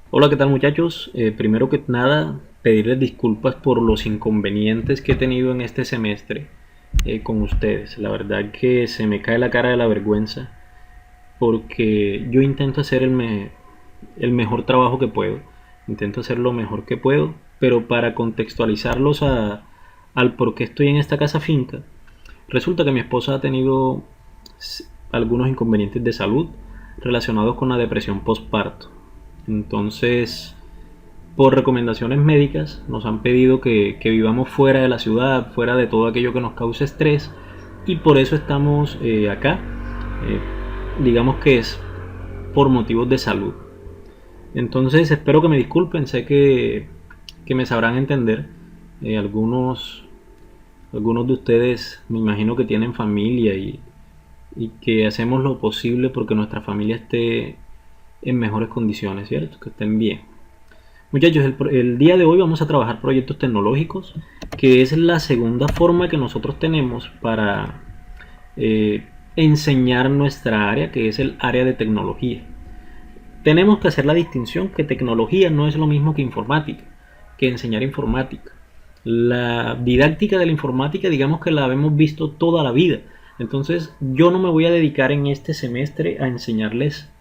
Hola, ¿qué tal muchachos? Primero que nada, pedirles disculpas por los inconvenientes que he tenido en este semestre con ustedes. La verdad que se me cae la cara de la vergüenza porque yo intento hacer el mejor trabajo que puedo, intento hacer lo mejor que puedo, pero para contextualizarlos al por qué estoy en esta casa finca, resulta que mi esposa ha tenido algunos inconvenientes de salud relacionados con la depresión postparto. Entonces, por recomendaciones médicas, nos han pedido que vivamos fuera de la ciudad, fuera de todo aquello que nos cause estrés, y por eso estamos acá. Eh, digamos que es por motivos de salud. Entonces, espero que me disculpen, sé que me sabrán entender. Algunos de ustedes me imagino que tienen familia y que hacemos lo posible porque nuestra familia esté en mejores condiciones, ¿cierto? Que estén bien. Muchachos, el día de hoy vamos a trabajar proyectos tecnológicos, que es la segunda forma que nosotros tenemos para enseñar nuestra área, que es el área de tecnología. Tenemos que hacer la distinción que tecnología no es lo mismo que informática, que enseñar informática. La didáctica de la informática, digamos que la hemos visto toda la vida. Entonces, yo no me voy a dedicar en este semestre a enseñarles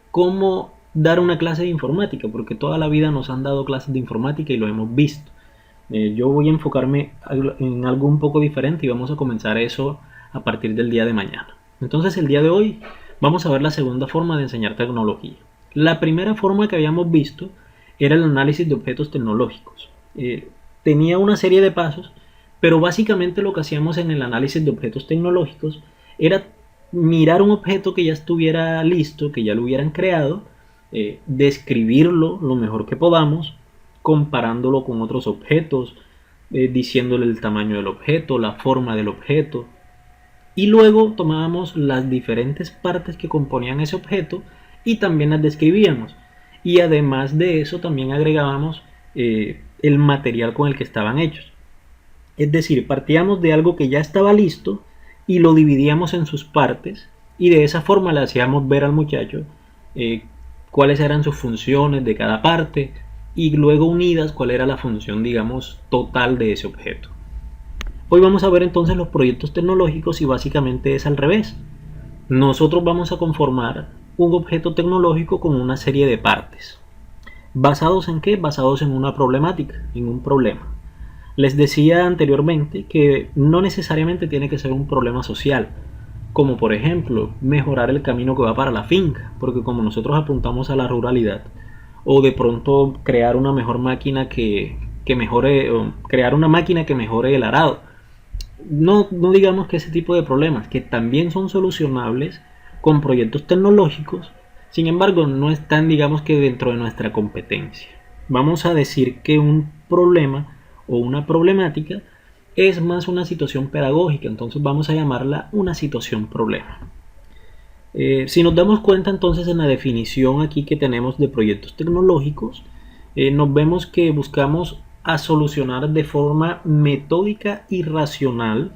cómo dar una clase de informática, porque toda la vida nos han dado clases de informática y lo hemos visto. Yo voy a enfocarme en algo un poco diferente y vamos a comenzar eso a partir del día de mañana. Entonces el día de hoy vamos a ver la segunda forma de enseñar tecnología. La primera forma que habíamos visto era el análisis de objetos tecnológicos. Tenía una serie de pasos, pero básicamente lo que hacíamos en el análisis de objetos tecnológicos era mirar un objeto que ya estuviera listo, que ya lo hubieran creado, describirlo lo mejor que podamos, comparándolo con otros objetos, diciéndole el tamaño del objeto, la forma del objeto, y luego tomábamos las diferentes partes que componían ese objeto y también las describíamos. Y además de eso también agregábamos el material con el que estaban hechos. Es decir, partíamos de algo que ya estaba listo y lo dividíamos en sus partes y de esa forma le hacíamos ver al muchacho eh, cuáles eran sus funciones de cada parte y luego unidas cuál era la función, digamos, total de ese objeto. Hoy vamos a ver entonces los proyectos tecnológicos y básicamente es al revés. Nosotros vamos a conformar un objeto tecnológico con una serie de partes. ¿Basados en qué? Basados en una problemática, en un problema. Les decía anteriormente que no necesariamente tiene que ser un problema social, como por ejemplo mejorar el camino que va para la finca, porque como nosotros apuntamos a la ruralidad, o de pronto crear una mejor máquina que mejore, o crear una máquina que mejore el arado. No digamos que ese tipo de problemas, que también son solucionables con proyectos tecnológicos, sin embargo no están, digamos, que dentro de nuestra competencia. Vamos a decir que un problema o una problemática es más una situación pedagógica, entonces vamos a llamarla una situación problema. Si nos damos cuenta entonces en la definición aquí que tenemos de proyectos tecnológicos, nos vemos que buscamos a solucionar de forma metódica y racional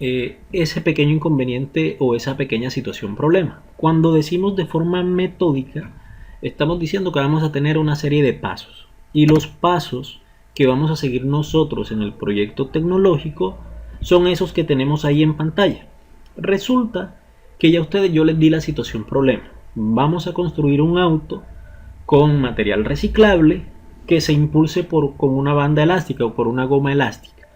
ese pequeño inconveniente o esa pequeña situación problema. Cuando decimos de forma metódica, estamos diciendo que vamos a tener una serie de pasos y los pasos que vamos a seguir nosotros en el proyecto tecnológico son esos que tenemos ahí en pantalla. Resulta que ya ustedes, yo les di la situación problema. Vamos a construir un auto con material reciclable que se impulse con una banda elástica o por una goma elástica.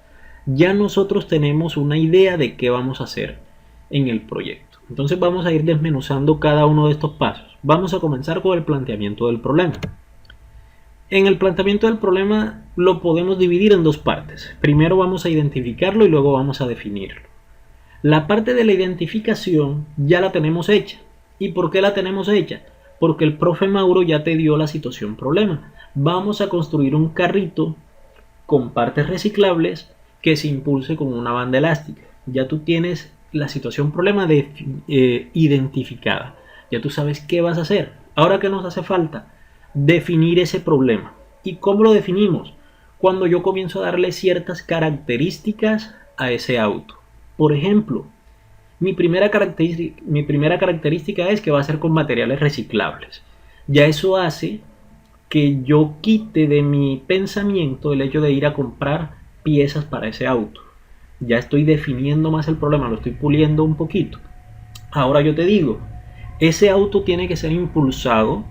Ya nosotros tenemos una idea de qué vamos a hacer en el proyecto. Entonces vamos a ir desmenuzando cada uno de estos pasos. Vamos a comenzar con el planteamiento del problema. En el planteamiento del problema lo podemos dividir en dos partes. Primero vamos a identificarlo y luego vamos a definirlo. La parte de la identificación ya la tenemos hecha. ¿Y por qué la tenemos hecha? Porque el profe Mauro ya te dio la situación problema. Vamos a construir un carrito con partes reciclables que se impulse con una banda elástica. Ya tú tienes la situación problema identificada. Ya tú sabes qué vas a hacer. Ahora, ¿qué nos hace falta? Definir ese problema. ¿Y cómo lo definimos? Cuando yo comienzo a darle ciertas características a ese auto. Por ejemplo, mi primera característica es que va a ser con materiales reciclables. Ya eso hace que yo quite de mi pensamiento el hecho de ir a comprar piezas para ese auto. Ya estoy definiendo más el problema, lo estoy puliendo un poquito. Ahora yo te digo, ese auto tiene que ser impulsado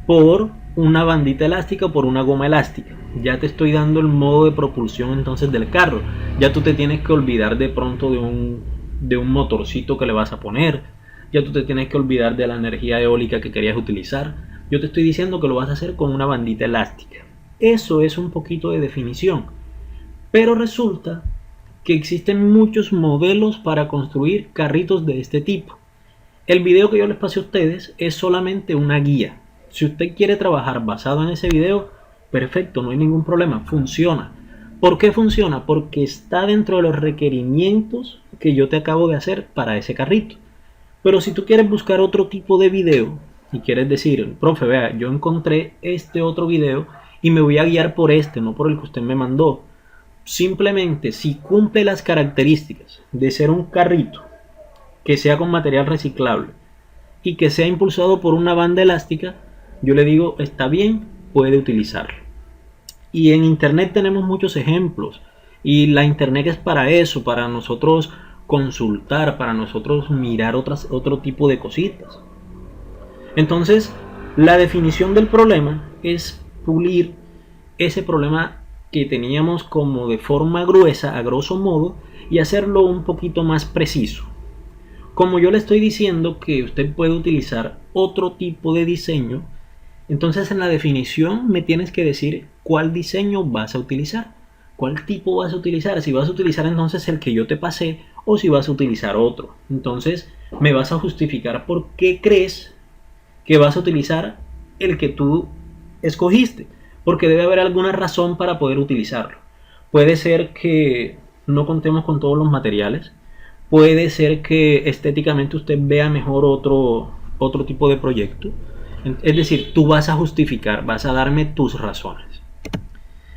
por una bandita elástica o por una goma elástica. Ya te estoy dando el modo de propulsión entonces del carro. Ya tú te tienes que olvidar de pronto de un motorcito que le vas a poner. Ya tú te tienes que olvidar de la energía eólica que querías utilizar. Yo te estoy diciendo que lo vas a hacer con una bandita elástica. Eso es un poquito de definición. Pero resulta que existen muchos modelos para construir carritos de este tipo. El video que yo les pasé a ustedes es solamente una guía. Si usted quiere trabajar basado en ese video, perfecto, no hay ningún problema, funciona. ¿Por qué funciona? Porque está dentro de los requerimientos que yo te acabo de hacer para ese carrito. Pero si tú quieres buscar otro tipo de video y quieres decir, profe, vea, yo encontré este otro video y me voy a guiar por este, no por el que usted me mandó. Simplemente, si cumple las características de ser un carrito que sea con material reciclable y que sea impulsado por una banda elástica, yo le digo, está bien, puede utilizarlo. Y en internet tenemos muchos ejemplos, y la internet es para eso, para nosotros consultar, para nosotros mirar otro tipo de cositas. Entonces, la definición del problema es pulir ese problema que teníamos como de forma gruesa, a grosso modo, y hacerlo un poquito más preciso. Como yo le estoy diciendo que usted puede utilizar otro tipo de diseño, entonces en la definición me tienes que decir cuál diseño vas a utilizar, cuál tipo vas a utilizar, si vas a utilizar entonces el que yo te pasé o si vas a utilizar otro. Entonces me vas a justificar por qué crees que vas a utilizar el que tú escogiste, porque debe haber alguna razón para poder utilizarlo. Puede ser que no contemos con todos los materiales, puede ser que estéticamente usted vea mejor otro tipo de proyecto. Es decir, tú vas a justificar, vas a darme tus razones.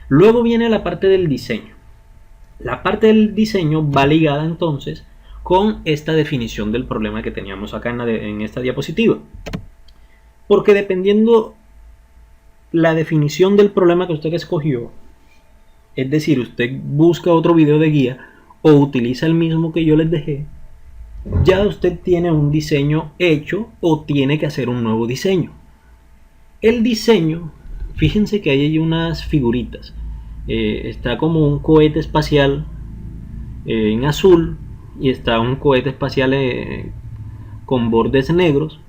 Luego viene la parte del diseño. La parte del diseño va ligada entonces con esta definición del problema que teníamos acá en esta diapositiva. Porque dependiendo la definición del problema que usted escogió, es decir, usted busca otro video de guía o utiliza el mismo que yo les dejé, ya usted tiene un diseño hecho o tiene que hacer un nuevo diseño. El diseño, fíjense que hay unas figuritas. Está como un cohete espacial en azul y está un cohete espacial con bordes negros,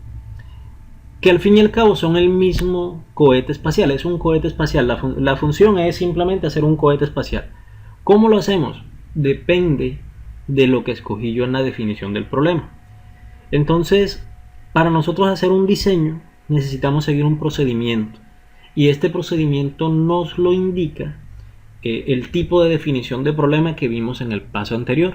que al fin y al cabo son el mismo cohete espacial. Es un cohete espacial. La función es simplemente hacer un cohete espacial. ¿Cómo lo hacemos? Depende de lo que escogí yo en la definición del problema. Entonces, para nosotros hacer un diseño necesitamos seguir un procedimiento, y este procedimiento nos lo indica el tipo de definición de problema que vimos en el paso anterior.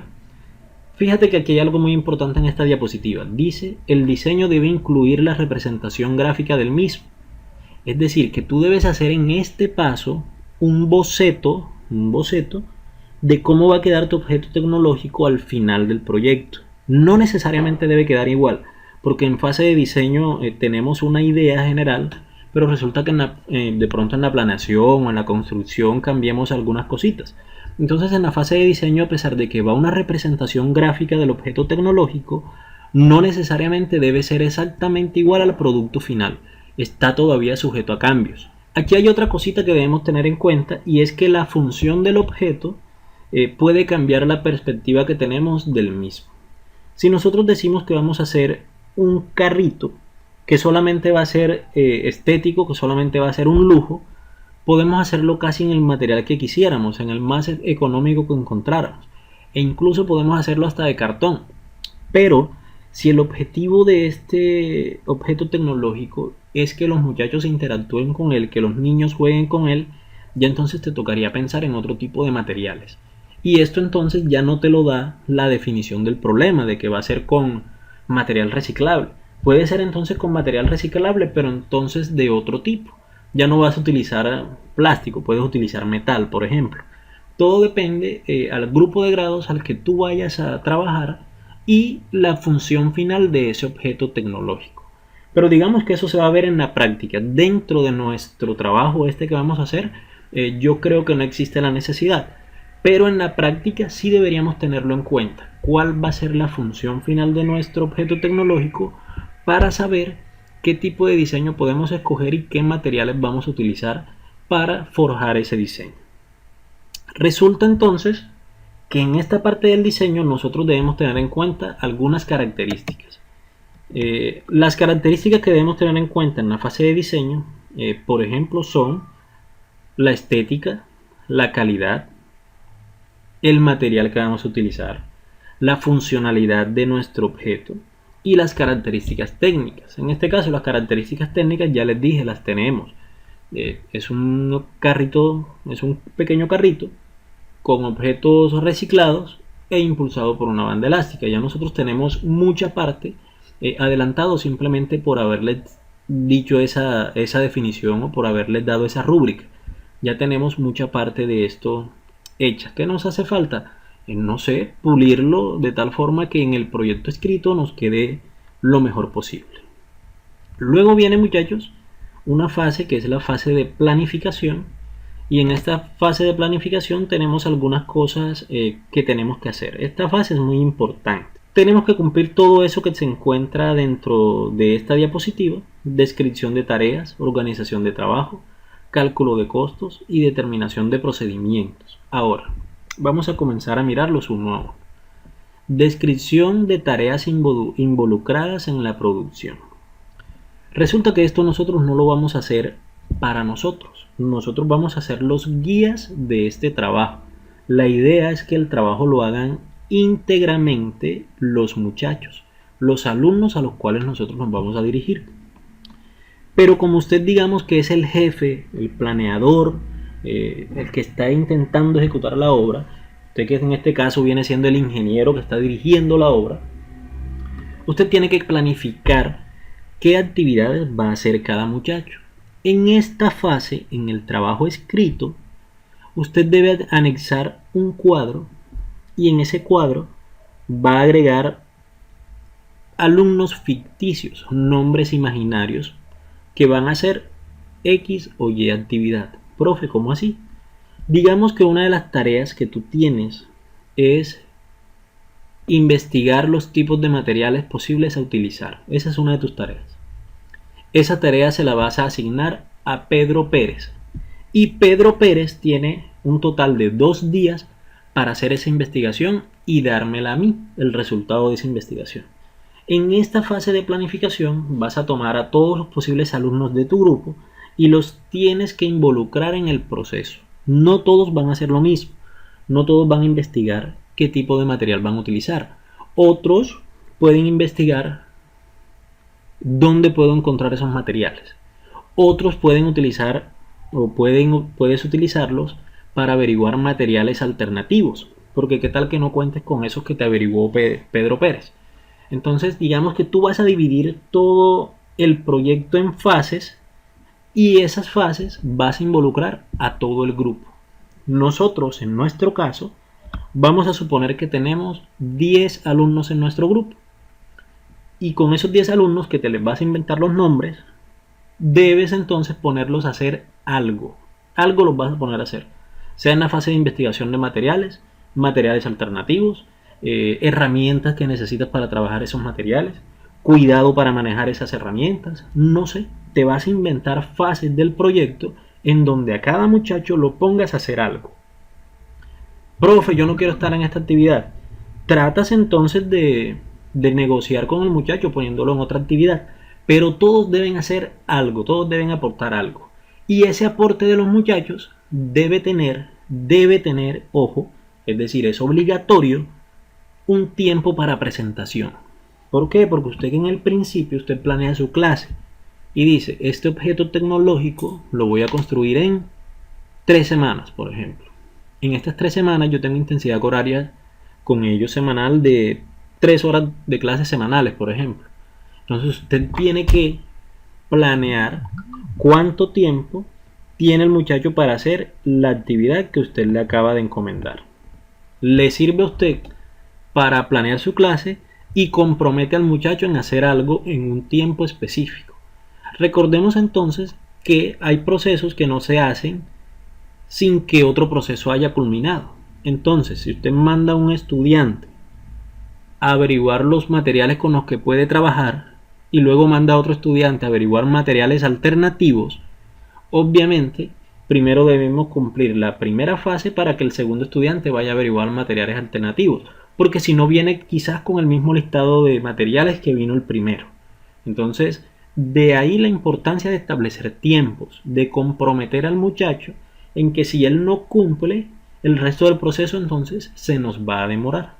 Fíjate que aquí hay algo muy importante en esta diapositiva. Dice, el diseño debe incluir la representación gráfica del mismo. Es decir, que tú debes hacer en este paso un boceto de cómo va a quedar tu objeto tecnológico al final del proyecto. No necesariamente debe quedar igual, porque en fase de diseño tenemos una idea general, pero resulta que de pronto en la planeación o en la construcción cambiemos algunas cositas. Entonces en la fase de diseño, a pesar de que va una representación gráfica del objeto tecnológico, no necesariamente debe ser exactamente igual al producto final. Está todavía sujeto a cambios. Aquí hay otra cosita que debemos tener en cuenta, y es que la función del objeto puede cambiar la perspectiva que tenemos del mismo. Si nosotros decimos que vamos a hacer un carrito que solamente va a ser estético, que solamente va a ser un lujo, podemos hacerlo casi en el material que quisiéramos, en el más económico que encontráramos, e incluso podemos hacerlo hasta de cartón. Pero si el objetivo de este objeto tecnológico es que los muchachos interactúen con él, que los niños jueguen con él, ya entonces te tocaría pensar en otro tipo de materiales. Y esto entonces ya no te lo da la definición del problema, de que va a ser con material reciclable. Puede ser entonces con material reciclable, pero entonces de otro tipo. Ya no vas a utilizar plástico, puedes utilizar metal, por ejemplo. Todo depende al grupo de grados al que tú vayas a trabajar y la función final de ese objeto tecnológico. Pero digamos que eso se va a ver en la práctica. Dentro de nuestro trabajo que vamos a hacer, yo creo que no existe la necesidad. Pero en la práctica sí deberíamos tenerlo en cuenta. ¿Cuál va a ser la función final de nuestro objeto tecnológico para saber qué tipo de diseño podemos escoger y qué materiales vamos a utilizar para forjar ese diseño? Resulta entonces que en esta parte del diseño nosotros debemos tener en cuenta algunas características. Las características que debemos tener en cuenta en la fase de diseño, por ejemplo, son la estética, la calidad, el material que vamos a utilizar, la funcionalidad de nuestro objeto y las características técnicas. En este caso, las características técnicas ya les dije, las tenemos. Es un carrito, es un pequeño carrito con objetos reciclados e impulsado por una banda elástica. Ya nosotros tenemos mucha parte adelantado simplemente por haberles dicho esa definición o por haberles dado esa rúbrica. Ya tenemos mucha parte de esto hecha. ¿Qué nos hace falta? No sé, pulirlo de tal forma que en el proyecto escrito nos quede lo mejor posible. Luego viene, muchachos, una fase que es la fase de planificación, y en esta fase de planificación tenemos algunas cosas que tenemos que hacer. Esta fase es muy importante. Tenemos que cumplir todo eso que se encuentra dentro de esta diapositiva: descripción de tareas, organización de trabajo, cálculo de costos y determinación de procedimientos. Ahora, vamos a comenzar a mirarlos uno a uno. Descripción de tareas involucradas en la producción. Resulta que esto nosotros no lo vamos a hacer para nosotros. Nosotros vamos a ser los guías de este trabajo. La idea es que el trabajo lo hagan íntegramente los muchachos, los alumnos a los cuales nosotros nos vamos a dirigir. Pero como usted, digamos que es el jefe, el planeador, el que está intentando ejecutar la obra, usted que en este caso viene siendo el ingeniero que está dirigiendo la obra, usted tiene que planificar qué actividades va a hacer cada muchacho. En esta fase, en el trabajo escrito, usted debe anexar un cuadro, y en ese cuadro va a agregar alumnos ficticios, nombres imaginarios, que van a hacer X o Y actividad. Profe, ¿cómo así? Digamos que una de las tareas que tú tienes es investigar los tipos de materiales posibles a utilizar. Esa es una de tus tareas. Esa tarea se la vas a asignar a Pedro Pérez. Y Pedro Pérez tiene un total de 2 días para hacer esa investigación y dármela a mí, el resultado de esa investigación. En esta fase de planificación vas a tomar a todos los posibles alumnos de tu grupo y los tienes que involucrar en el proceso. No todos van a hacer lo mismo. No todos van a investigar qué tipo de material van a utilizar. Otros pueden investigar dónde puedo encontrar esos materiales. Otros pueden utilizar o puedes utilizarlos para averiguar materiales alternativos, porque qué tal que no cuentes con esos que te averiguó Pedro Pérez. Entonces, digamos que tú vas a dividir todo el proyecto en fases, y esas fases vas a involucrar a todo el grupo. Nosotros, en nuestro caso, vamos a suponer que tenemos 10 alumnos en nuestro grupo, y con esos 10 alumnos que te les vas a inventar los nombres, debes entonces ponerlos a hacer algo. Algo los vas a poner a hacer, sea en la fase de investigación de materiales, materiales alternativos, herramientas que necesitas para trabajar esos materiales, cuidado para manejar esas herramientas, no sé, te vas a inventar fases del proyecto en donde a cada muchacho lo pongas a hacer algo. Profe, yo no quiero estar en esta actividad. Tratas entonces de negociar con el muchacho poniéndolo en otra actividad, pero todos deben hacer algo, todos deben aportar algo. Y ese aporte de los muchachos debe tener, ojo, es decir, es obligatorio, un tiempo para presentación. ¿Por qué? Porque usted en el principio usted planea su clase y dice, este objeto tecnológico lo voy a construir en 3 semanas, por ejemplo. En estas 3 semanas yo tengo intensidad horaria con ellos semanal de 3 horas de clases semanales, por ejemplo. Entonces usted tiene que planear cuánto tiempo tiene el muchacho para hacer la actividad que usted le acaba de encomendar. Le sirve a usted para planear su clase y compromete al muchacho en hacer algo en un tiempo específico. Recordemos entonces que hay procesos que no se hacen sin que otro proceso haya culminado. Entonces, si usted manda a un estudiante a averiguar los materiales con los que puede trabajar y luego manda a otro estudiante a averiguar materiales alternativos, obviamente primero debemos cumplir la primera fase para que el segundo estudiante vaya a averiguar materiales alternativos, porque si no viene quizás con el mismo listado de materiales que vino el primero. Entonces, de ahí la importancia de establecer tiempos, de comprometer al muchacho en que si él no cumple, el resto del proceso entonces se nos va a demorar.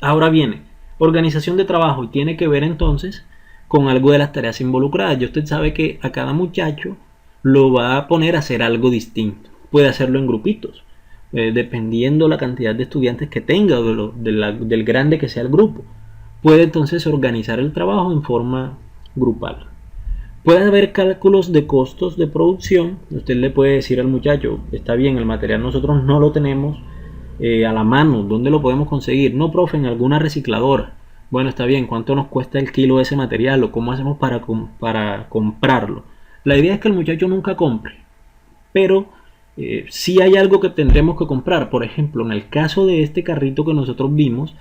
Ahora viene organización de trabajo y tiene que ver entonces con algo de las tareas involucradas. Ya usted sabe que a cada muchacho lo va a poner a hacer algo distinto. Puede hacerlo en grupitos, dependiendo la cantidad de estudiantes que tenga o del grande que sea el grupo. Puede entonces organizar el trabajo en forma grupal. Puede haber cálculos de costos de producción. Usted le puede decir al muchacho, está bien, el material nosotros no lo tenemos a la mano, ¿dónde lo podemos conseguir? No, profe, en alguna recicladora. Bueno, está bien, ¿cuánto nos cuesta el kilo de ese material o cómo hacemos para comprarlo? La idea es que el muchacho nunca compre, pero sí hay algo que tendremos que comprar. Por ejemplo, en el caso de este carrito que nosotros vimos,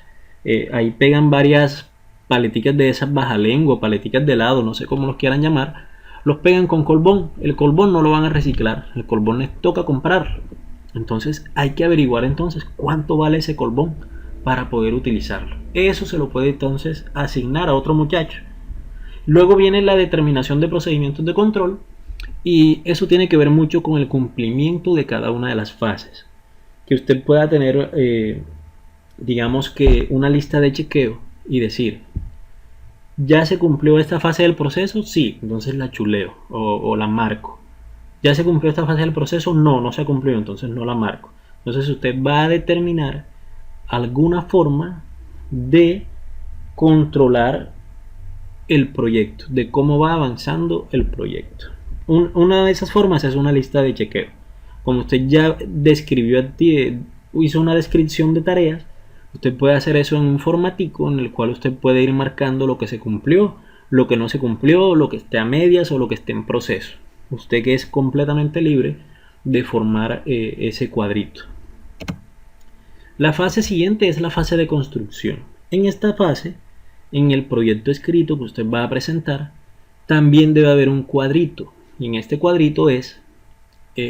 ahí pegan varias paleticas de esas bajalengua, paleticas de helado, no sé cómo los quieran llamar, los pegan con colbón. El colbón no lo van a reciclar, el colbón les toca comprarlo. Entonces hay que averiguar entonces cuánto vale ese colbón para poder utilizarlo. Eso se lo puede entonces asignar a otro muchacho. Luego viene la determinación de procedimientos de control y eso tiene que ver mucho con el cumplimiento de cada una de las fases. Que usted pueda tener, digamos que una lista de chequeo y decir, ¿ya se cumplió esta fase del proceso? Sí, entonces la chuleo o la marco. ¿Ya se cumplió esta fase del proceso? No, no se ha cumplido, entonces no la marco. Entonces usted va a determinar alguna forma de controlar el proyecto, de cómo va avanzando el proyecto. Una de esas formas es una lista de chequeo. Como usted ya describió, hizo una descripción de tareas, usted puede hacer eso en un formatico en el cual usted puede ir marcando lo que se cumplió, lo que no se cumplió, lo que esté a medias o lo que esté en proceso. Usted que es completamente libre de formar ese cuadrito. La fase siguiente es la fase de construcción. En esta fase, en el proyecto escrito que usted va a presentar, también debe haber un cuadrito. Y en este cuadrito es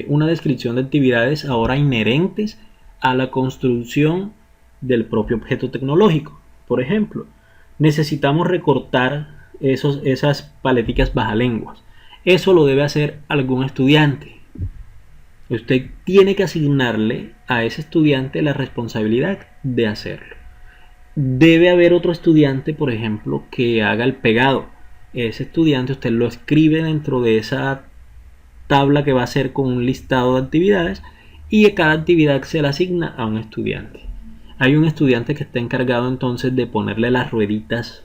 una descripción de actividades ahora inherentes a la construcción del propio objeto tecnológico. Por ejemplo, necesitamos recortar esas paleticas bajalenguas. Eso lo debe hacer algún estudiante. Usted tiene que asignarle a ese estudiante la responsabilidad de hacerlo. Debe haber otro estudiante, por ejemplo, que haga el pegado. Ese estudiante usted lo escribe dentro de esa tabla que va a ser con un listado de actividades y cada actividad se la asigna a un estudiante. Hay un estudiante que está encargado entonces de ponerle las rueditas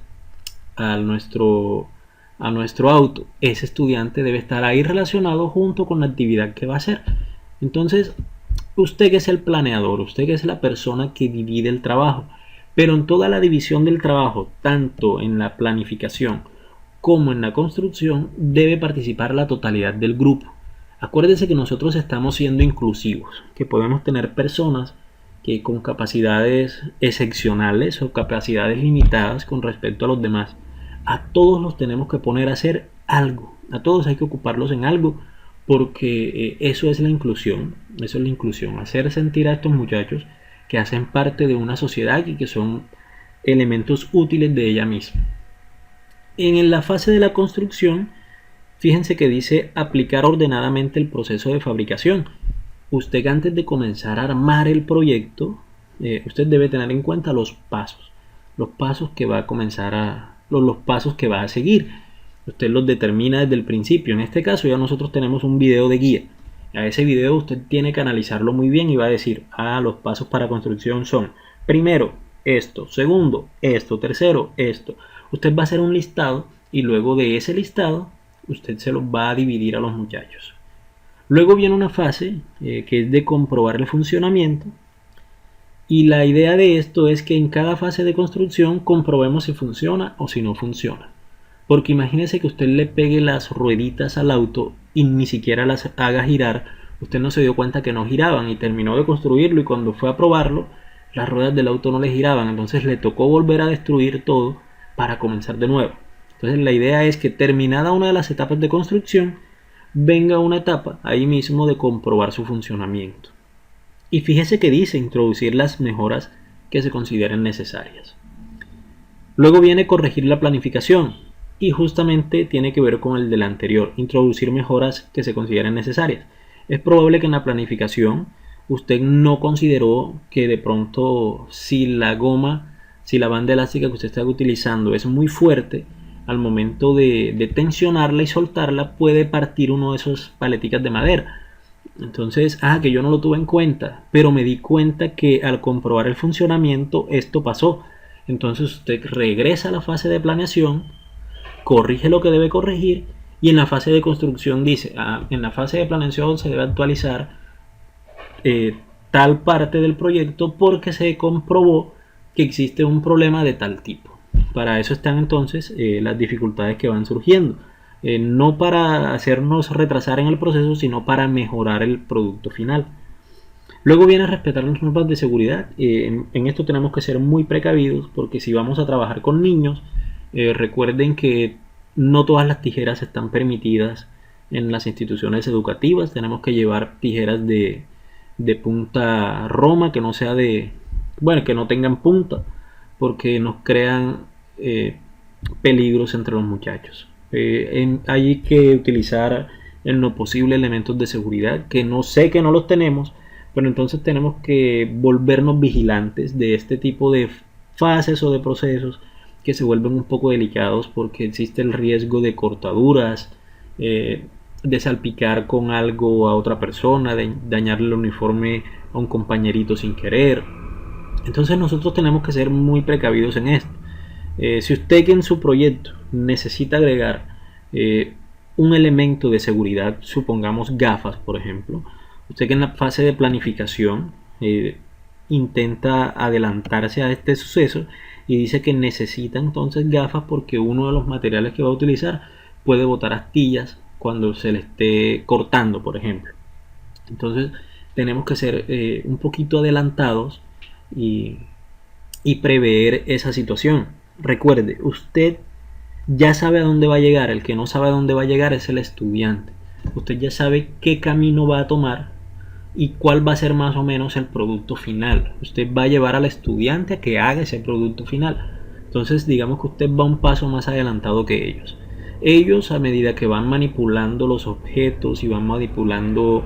a nuestro auto. Ese estudiante debe estar ahí relacionado junto con la actividad que va a hacer. Entonces, usted que es el planeador, usted que es la persona que divide el trabajo, pero en toda la división del trabajo, tanto en la planificación como en la construcción, debe participar la totalidad del grupo. Acuérdense que nosotros estamos siendo inclusivos, que podemos tener personas que con capacidades excepcionales o capacidades limitadas con respecto a los demás. A todos los tenemos que poner a hacer algo, a todos hay que ocuparlos en algo, porque eso es la inclusión, hacer sentir a estos muchachos que hacen parte de una sociedad y que son elementos útiles de ella misma. En la fase de la construcción, fíjense que dice aplicar ordenadamente el proceso de fabricación. Usted antes de comenzar a armar el proyecto, usted debe tener en cuenta los pasos que va a comenzar los pasos que va a seguir. Usted los determina desde el principio. En este caso ya nosotros tenemos un video de guía. A ese video usted tiene que analizarlo muy bien y va a decir, los pasos para construcción son, primero, esto, segundo, esto, tercero, esto. Usted va a hacer un listado y luego de ese listado usted se lo va a dividir a los muchachos. Luego viene una fase que es de comprobar el funcionamiento Y la idea de esto es que en cada fase de construcción comprobemos si funciona o si no funciona. Porque imagínese que usted le pegue las rueditas al auto y ni siquiera las haga girar. Usted no se dio cuenta que no giraban y terminó de construirlo, y cuando fue a probarlo, las ruedas del auto no le giraban. Entonces le tocó volver a destruir todo para comenzar de nuevo. Entonces la idea es que terminada una de las etapas de construcción, venga una etapa ahí mismo de comprobar su funcionamiento. Y fíjese que dice introducir las mejoras que se consideren necesarias. Luego viene corregir la planificación, y justamente tiene que ver con el del anterior, introducir mejoras que se consideren necesarias. Es probable que en la planificación usted no consideró que de pronto si la banda elástica que usted está utilizando es muy fuerte, al momento de tensionarla y soltarla puede partir uno de esos paleticas de madera. Entonces, que yo no lo tuve en cuenta, pero me di cuenta que al comprobar el funcionamiento esto pasó. Entonces usted regresa a la fase de planeación, corrige lo que debe corregir, y en la fase de construcción dice, en la fase de planeación se debe actualizar tal parte del proyecto porque se comprobó que existe un problema de tal tipo. Para eso están entonces las dificultades que van surgiendo. No para hacernos retrasar en el proceso, sino para mejorar el producto final. Luego viene respetar las normas de seguridad. En esto tenemos que ser muy precavidos, porque si vamos a trabajar con niños, recuerden que no todas las tijeras están permitidas en las instituciones educativas. Tenemos que llevar tijeras de punta roma, que no sea que no tengan punta, porque nos crean peligros entre los muchachos. Hay que utilizar en lo posible elementos de seguridad, que no sé que no los tenemos, pero entonces tenemos que volvernos vigilantes de este tipo de fases o de procesos que se vuelven un poco delicados, porque existe el riesgo de cortaduras, de salpicar con algo a otra persona, de dañarle el uniforme a un compañerito sin querer. Entonces nosotros tenemos que ser muy precavidos en esto. Si usted que en su proyecto necesita agregar un elemento de seguridad, supongamos gafas por ejemplo, usted que en la fase de planificación intenta adelantarse a este suceso y dice que necesita entonces gafas porque uno de los materiales que va a utilizar puede botar astillas cuando se le esté cortando, por ejemplo. Entonces tenemos que ser un poquito adelantados y prever esa situación. Recuerde, usted ya sabe a dónde va a llegar. El que no sabe a dónde va a llegar es el estudiante. Usted ya sabe qué camino va a tomar y cuál va a ser más o menos el producto final. Usted va a llevar al estudiante a que haga ese producto final. Entonces digamos que usted va un paso más adelantado que ellos. Ellos, a medida que van manipulando los objetos y van manipulando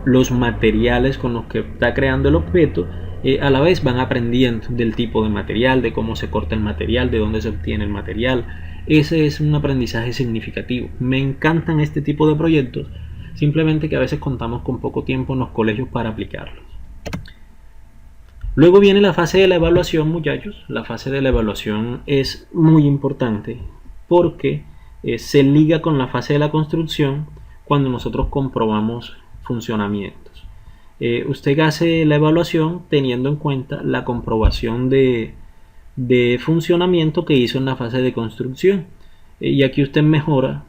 los materiales con los que está creando el objeto, a la vez van aprendiendo del tipo de material, de cómo se corta el material, de dónde se obtiene el material. Ese es un aprendizaje significativo. Me encantan este tipo de proyectos, simplemente que a veces contamos con poco tiempo en los colegios para aplicarlos. Luego viene la fase de la evaluación, muchachos. La fase de la evaluación es muy importante porque se liga con la fase de la construcción cuando nosotros comprobamos funcionamientos. Usted hace la evaluación teniendo en cuenta la comprobación de funcionamiento que hizo en la fase de construcción, y aquí usted mejora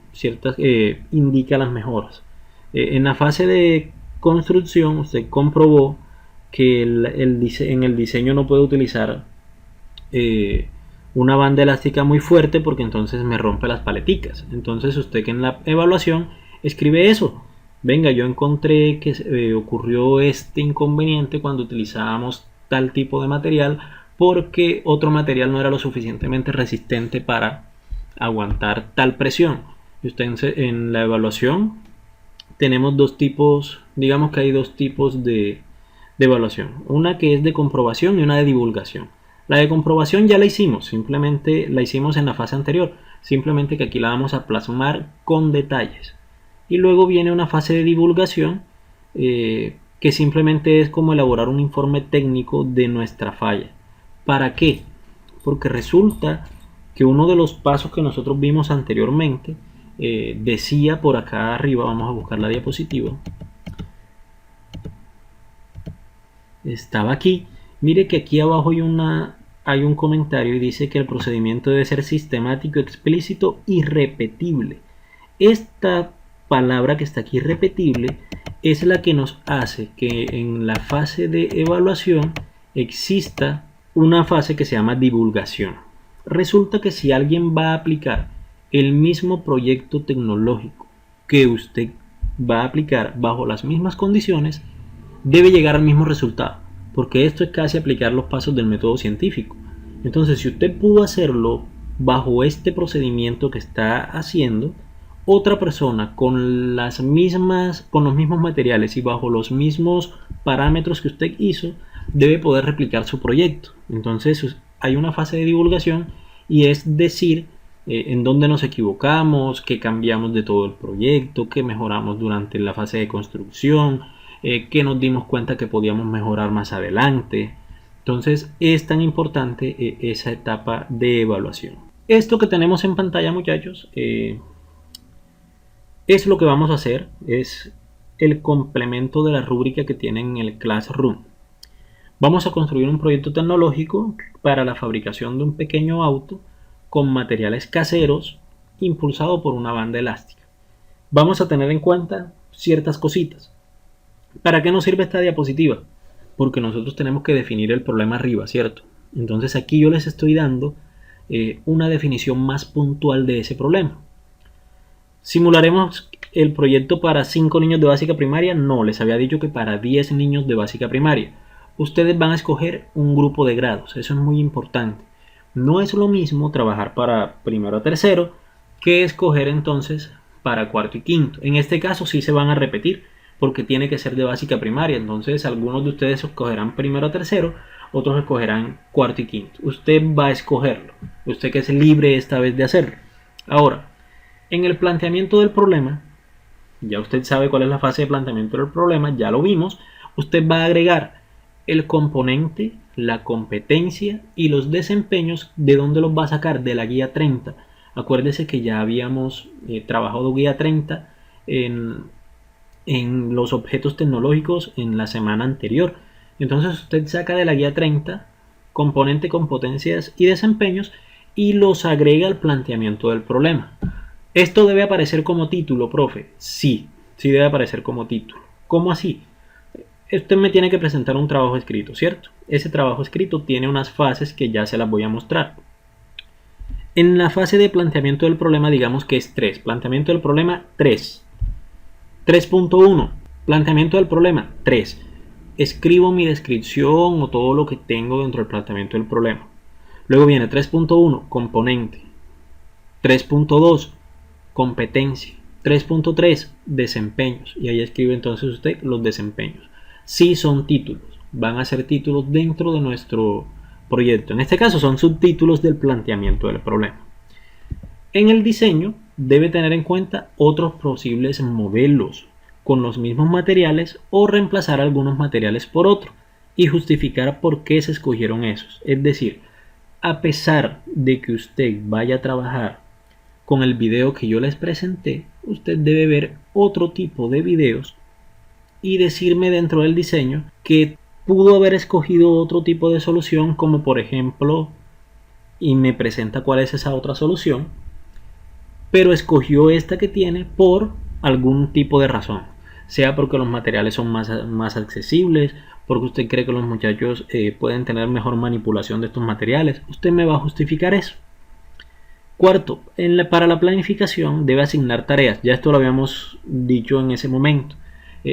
indica las mejoras. En la fase de construcción usted comprobó que en el diseño no puede utilizar una banda elástica muy fuerte porque entonces me rompe las paleticas. Entonces usted que en la evaluación escribe eso: venga, yo encontré que ocurrió este inconveniente cuando utilizábamos tal tipo de material porque otro material no era lo suficientemente resistente para aguantar tal presión. Y usted en la evaluación tenemos dos tipos, digamos que hay dos tipos de evaluación. Una que es de comprobación y una de divulgación. La de comprobación ya la hicimos, simplemente la hicimos en la fase anterior, simplemente que aquí la vamos a plasmar con detalles. Y luego viene una fase de divulgación que simplemente es como elaborar un informe técnico de nuestra falla. ¿Para qué? Porque resulta que uno de los pasos que nosotros vimos anteriormente decía por acá arriba, vamos a buscar la diapositiva, estaba aquí. Mire que aquí abajo hay un comentario y dice que el procedimiento debe ser sistemático, explícito y repetible. Esta palabra que está aquí, repetible, es la que nos hace que en la fase de evaluación exista una fase que se llama divulgación. Resulta que si alguien va a aplicar el mismo proyecto tecnológico que usted va a aplicar bajo las mismas condiciones, debe llegar al mismo resultado, porque esto es casi aplicar los pasos del método científico. Entonces, si usted pudo hacerlo bajo este procedimiento que está haciendo, otra persona con los mismos materiales y bajo los mismos parámetros que usted hizo, debe poder replicar su proyecto. Entonces, hay una fase de divulgación y es decir, en dónde nos equivocamos, qué cambiamos de todo el proyecto, qué mejoramos durante la fase de construcción, qué nos dimos cuenta que podíamos mejorar más adelante. Entonces es tan importante esa etapa de evaluación. Esto que tenemos en pantalla, muchachos, es lo que vamos a hacer, es el complemento de la rúbrica que tienen en el Classroom. Vamos a construir un proyecto tecnológico para la fabricación de un pequeño auto con materiales caseros impulsado por una banda elástica. Vamos a tener en cuenta ciertas cositas. ¿Para qué nos sirve esta diapositiva? Porque nosotros tenemos que definir el problema arriba, ¿cierto? Entonces aquí yo les estoy dando una definición más puntual de ese problema. ¿Simularemos el proyecto para 5 niños de básica primaria? No, les había dicho que para 10 niños de básica primaria. Ustedes van a escoger un grupo de grados, eso es muy importante. No es lo mismo trabajar para primero a tercero que escoger entonces para cuarto y quinto. En este caso sí se van a repetir porque tiene que ser de básica primaria. Entonces algunos de ustedes escogerán primero a tercero, otros escogerán cuarto y quinto. Usted va a escogerlo. Usted que es libre esta vez de hacerlo. Ahora, en el planteamiento del problema, ya usted sabe cuál es la fase de planteamiento del problema, ya lo vimos. Usted va a agregar el componente, la competencia y los desempeños. ¿De dónde los va a sacar? De la guía 30. Acuérdese que ya habíamos trabajado guía 30 en los objetos tecnológicos en la semana anterior. Entonces usted saca de la guía 30 componente, competencias y desempeños y los agrega al planteamiento del problema. ¿Esto debe aparecer como título, profe? Sí, sí debe aparecer como título. ¿Cómo así? Usted me tiene que presentar un trabajo escrito, ¿cierto? Ese trabajo escrito tiene unas fases que ya se las voy a mostrar. En la fase de planteamiento del problema, digamos que es 3. Planteamiento del problema, 3. 3.1. Planteamiento del problema, 3. Escribo mi descripción o todo lo que tengo dentro del planteamiento del problema. Luego viene 3.1, componente. 3.2, competencia. 3.3, desempeños. Y ahí escribe entonces usted los desempeños. Sí son títulos. Van a ser títulos dentro de nuestro proyecto. En este caso son subtítulos del planteamiento del problema. En el diseño debe tener en cuenta otros posibles modelos con los mismos materiales o reemplazar algunos materiales por otro y justificar por qué se escogieron esos. Es decir, a pesar de que usted vaya a trabajar con el video que yo les presenté, usted debe ver otro tipo de videos y decirme dentro del diseño que pudo haber escogido otro tipo de solución, como por ejemplo, y me presenta cuál es esa otra solución, pero escogió esta que tiene por algún tipo de razón, sea porque los materiales son más accesibles, porque usted cree que los muchachos pueden tener mejor manipulación de estos materiales. Usted me va a justificar eso. Cuarto, para la planificación debe asignar tareas. Ya esto lo habíamos dicho en ese momento.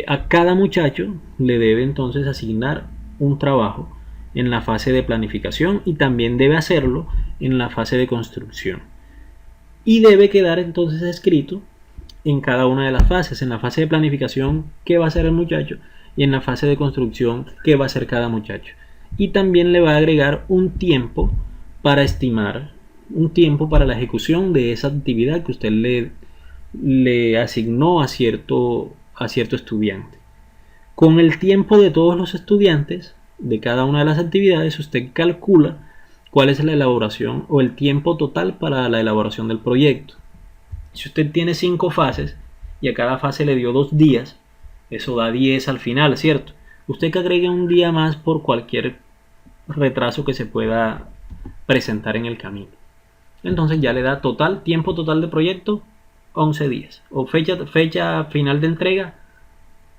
A cada muchacho le debe entonces asignar un trabajo en la fase de planificación y también debe hacerlo en la fase de construcción. Y debe quedar entonces escrito en cada una de las fases. En la fase de planificación, qué va a hacer el muchacho, y en la fase de construcción, qué va a hacer cada muchacho. Y también le va a agregar un tiempo para estimar, un tiempo para la ejecución de esa actividad que usted le asignó a cierto estudiante. Con el tiempo de todos los estudiantes de cada una de las actividades, usted calcula cuál es la elaboración o el tiempo total para la elaboración del proyecto. Si usted tiene 5 fases y a cada fase le dio 2 días, eso da 10 al final, ¿cierto? usted que agregue un día más por cualquier retraso que se pueda presentar en el camino. Entonces ya le da tiempo total de proyecto 11 días, o fecha final de entrega,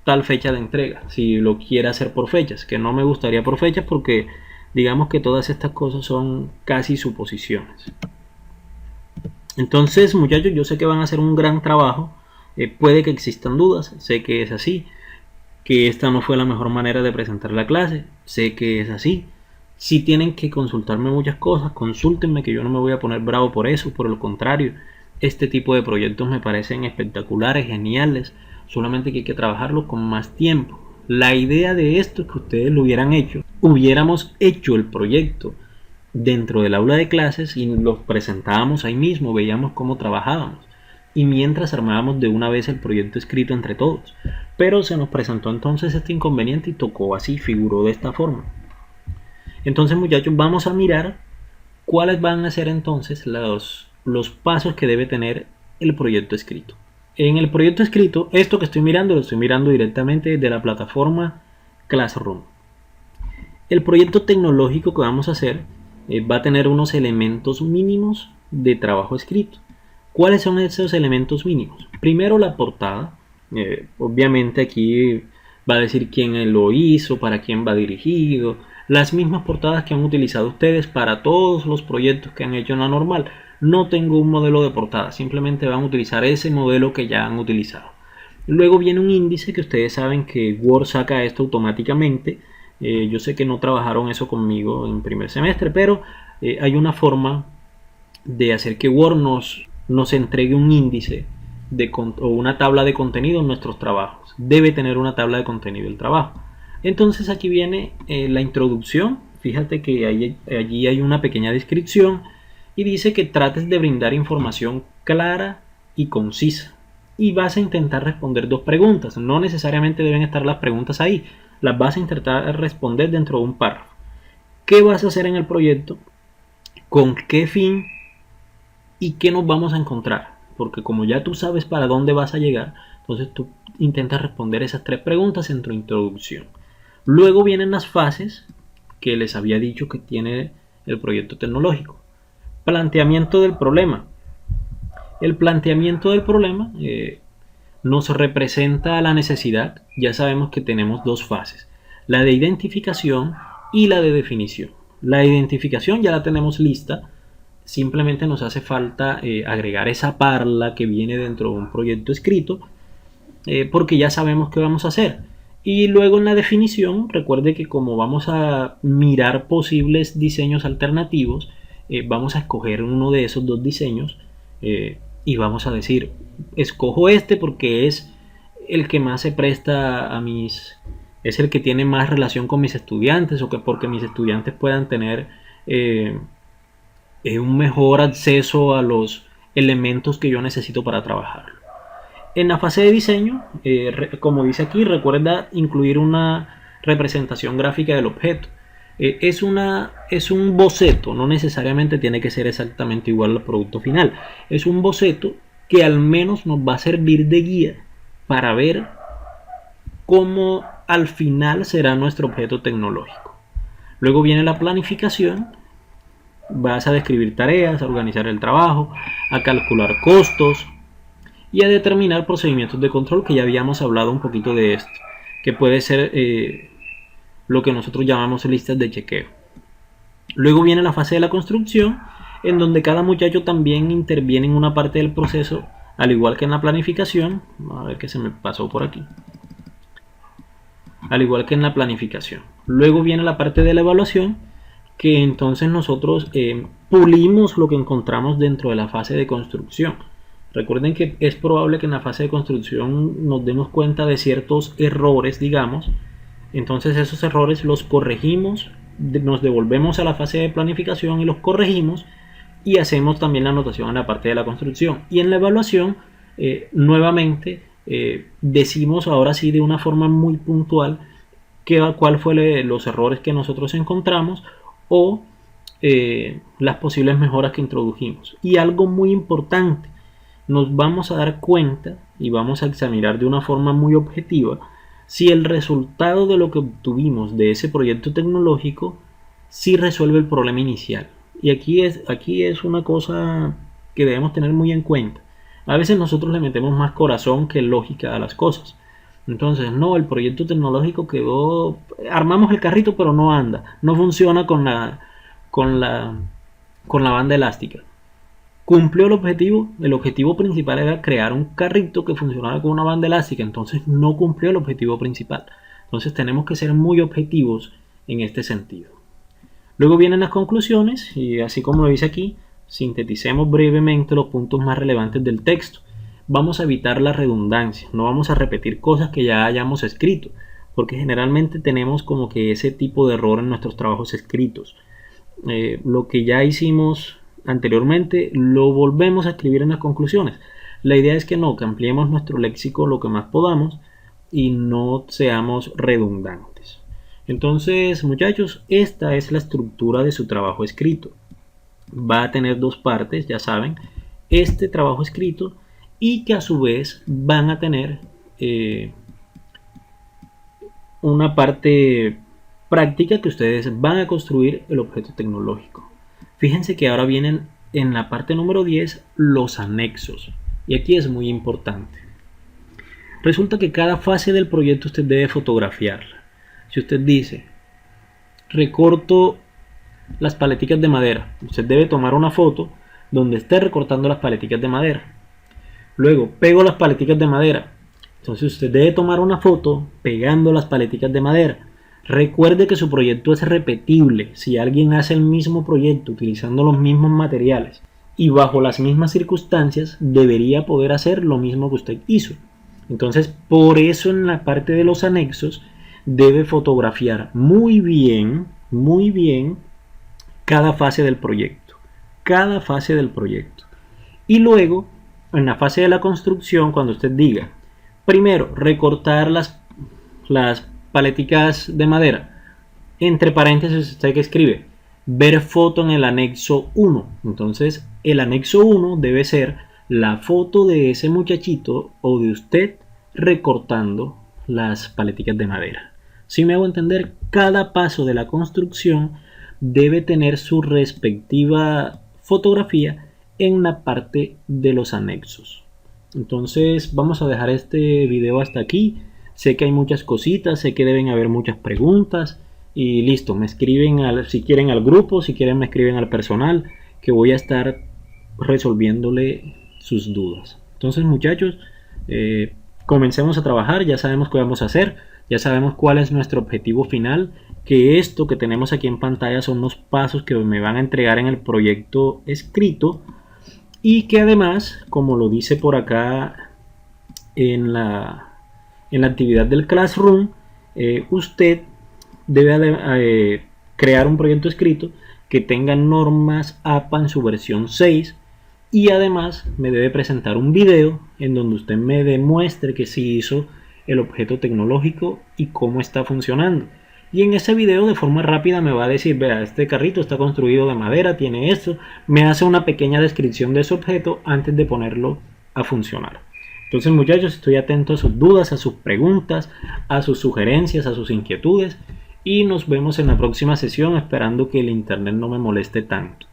tal fecha de entrega, si lo quiere hacer por fechas, que no me gustaría por fechas porque digamos que todas estas cosas son casi suposiciones. Entonces, muchachos, yo sé que van a hacer un gran trabajo, puede que existan dudas, sé que es así, que esta no fue la mejor manera de presentar la clase, sé que es así. Si tienen que consultarme muchas cosas, consúltenme, que yo no me voy a poner bravo por eso, por el contrario, este tipo de proyectos me parecen espectaculares, geniales, solamente que hay que trabajarlos con más tiempo. La idea de esto es que ustedes lo hubiéramos hecho el proyecto dentro del aula de clases y los presentábamos ahí mismo, veíamos cómo trabajábamos y mientras armábamos de una vez el proyecto escrito entre todos. Pero se nos presentó entonces este inconveniente y tocó así, figuró de esta forma. Entonces, muchachos, vamos a mirar cuáles van a ser entonces los pasos que debe tener el proyecto escrito. En el proyecto escrito, esto que estoy mirando, lo estoy mirando directamente desde la plataforma Classroom. El proyecto tecnológico que vamos a hacer va a tener unos elementos mínimos de trabajo escrito. ¿Cuáles son esos elementos mínimos? Primero, la portada. Obviamente aquí va a decir quién lo hizo, para quién va dirigido, las mismas portadas que han utilizado ustedes para todos los proyectos que han hecho en la normal. No tengo un modelo de portada, simplemente van a utilizar ese modelo que ya han utilizado. Luego viene un índice que ustedes saben que Word saca esto automáticamente. Yo sé que no trabajaron eso conmigo en primer semestre, pero hay una forma de hacer que Word nos entregue un índice o una tabla de contenido en nuestros trabajos. Debe tener una tabla de contenido el trabajo. Entonces aquí viene la introducción. Fíjate que allí hay una pequeña descripción y dice que trates de brindar información clara y concisa. Y vas a intentar responder 2 preguntas. No necesariamente deben estar las preguntas ahí. Las vas a intentar responder dentro de un párrafo. ¿Qué vas a hacer en el proyecto? ¿Con qué fin? ¿Y qué nos vamos a encontrar? Porque como ya tú sabes para dónde vas a llegar, entonces tú intentas responder esas 3 preguntas en tu introducción. Luego vienen las fases que les había dicho que tiene el proyecto tecnológico. Planteamiento del problema. El planteamiento del problema nos representa la necesidad. Ya sabemos que tenemos 2 fases, la de identificación y la de definición. La identificación ya la tenemos lista, simplemente nos hace falta agregar esa parla que viene dentro de un proyecto escrito, porque ya sabemos qué vamos a hacer. Y luego en la definición, recuerde que como vamos a mirar posibles diseños alternativos, vamos a escoger uno de esos 2 diseños y vamos a decir, escojo este porque es el que más se presta es el que tiene más relación con mis estudiantes, o que porque mis estudiantes puedan tener un mejor acceso a los elementos que yo necesito para trabajar. En la fase de diseño, como dice aquí, recuerda incluir una representación gráfica del objeto. Es un boceto, no necesariamente tiene que ser exactamente igual al producto final. Es un boceto que al menos nos va a servir de guía para ver cómo al final será nuestro objeto tecnológico. Luego viene la planificación. Vas a describir tareas, a organizar el trabajo, a calcular costos y a determinar procedimientos de control, que ya habíamos hablado un poquito de esto, que puede ser lo que nosotros llamamos listas de chequeo. Luego viene la fase de la construcción, en donde cada muchacho también interviene en una parte del proceso, al igual que en la planificación. A ver qué se me pasó por aquí. Al igual que en la planificación. Luego viene la parte de la evaluación, que entonces nosotros pulimos lo que encontramos dentro de la fase de construcción. Recuerden que es probable que en la fase de construcción nos demos cuenta de ciertos errores, digamos. Entonces esos errores los corregimos, nos devolvemos a la fase de planificación y los corregimos, y hacemos también la anotación en la parte de la construcción. Y en la evaluación, nuevamente, decimos ahora sí de una forma muy puntual cuál fue los errores que nosotros encontramos o las posibles mejoras que introdujimos. Y algo muy importante, nos vamos a dar cuenta y vamos a examinar de una forma muy objetiva si el resultado de lo que obtuvimos de ese proyecto tecnológico sí resuelve el problema inicial. Y aquí es una cosa que debemos tener muy en cuenta. A veces nosotros le metemos más corazón que lógica a las cosas. Entonces, no, el proyecto tecnológico quedó, armamos el carrito pero no anda, no funciona con la, con la banda elástica. Cumplió el objetivo principal era crear un carrito que funcionara con una banda elástica, entonces no cumplió el objetivo principal. Entonces tenemos que ser muy objetivos en este sentido. Luego vienen las conclusiones y así como lo dice aquí, sinteticemos brevemente los puntos más relevantes del texto. Vamos a evitar la redundancia, no vamos a repetir cosas que ya hayamos escrito, porque generalmente tenemos como que ese tipo de error en nuestros trabajos escritos. Lo que ya hicimos anteriormente lo volvemos a escribir en las conclusiones. La idea es que ampliemos nuestro léxico lo que más podamos y no seamos redundantes. Entonces, muchachos, esta es la estructura de su trabajo escrito. Va a tener dos partes, ya saben, este trabajo escrito y que a su vez van a tener una parte práctica que ustedes van a construir el objeto tecnológico. Fíjense que ahora vienen en la parte número 10 los anexos. Y aquí es muy importante. Resulta que cada fase del proyecto usted debe fotografiarla. Si usted dice, recorto las paleticas de madera, usted debe tomar una foto donde esté recortando las paleticas de madera. Luego, pego las paleticas de madera. Entonces usted debe tomar una foto pegando las paleticas de madera. Recuerde que su proyecto es repetible. Si alguien hace el mismo proyecto utilizando los mismos materiales y bajo las mismas circunstancias, debería poder hacer lo mismo que usted hizo. Entonces, por eso en la parte de los anexos debe fotografiar muy bien cada fase del proyecto. Cada fase del proyecto. Y luego, en la fase de la construcción, cuando usted diga, primero, recortar las paleticas de madera, entre paréntesis usted que escribe, ver foto en el anexo 1. Entonces, el anexo 1 debe ser la foto de ese muchachito o de usted recortando las paleticas de madera. Si me hago entender, cada paso de la construcción debe tener su respectiva fotografía en la parte de los anexos. Entonces vamos a dejar este video hasta aquí. Sé que hay muchas cositas, sé que deben haber muchas preguntas y listo, me escriben si quieren al grupo, si quieren me escriben al personal, que voy a estar resolviéndole sus dudas. Entonces, muchachos, comencemos a trabajar. Ya sabemos qué vamos a hacer, ya sabemos cuál es nuestro objetivo final, que esto que tenemos aquí en pantalla son los pasos que me van a entregar en el proyecto escrito y que además, como lo dice por acá en la actividad del Classroom, usted debe crear un proyecto escrito que tenga normas APA en su versión 6 y además me debe presentar un video en donde usted me demuestre que sí hizo el objeto tecnológico y cómo está funcionando. Y en ese video de forma rápida me va a decir, vea, este carrito está construido de madera, tiene esto, me hace una pequeña descripción de ese objeto antes de ponerlo a funcionar. Entonces, muchachos, estoy atento a sus dudas, a sus preguntas, a sus sugerencias, a sus inquietudes y nos vemos en la próxima sesión, esperando que el internet no me moleste tanto.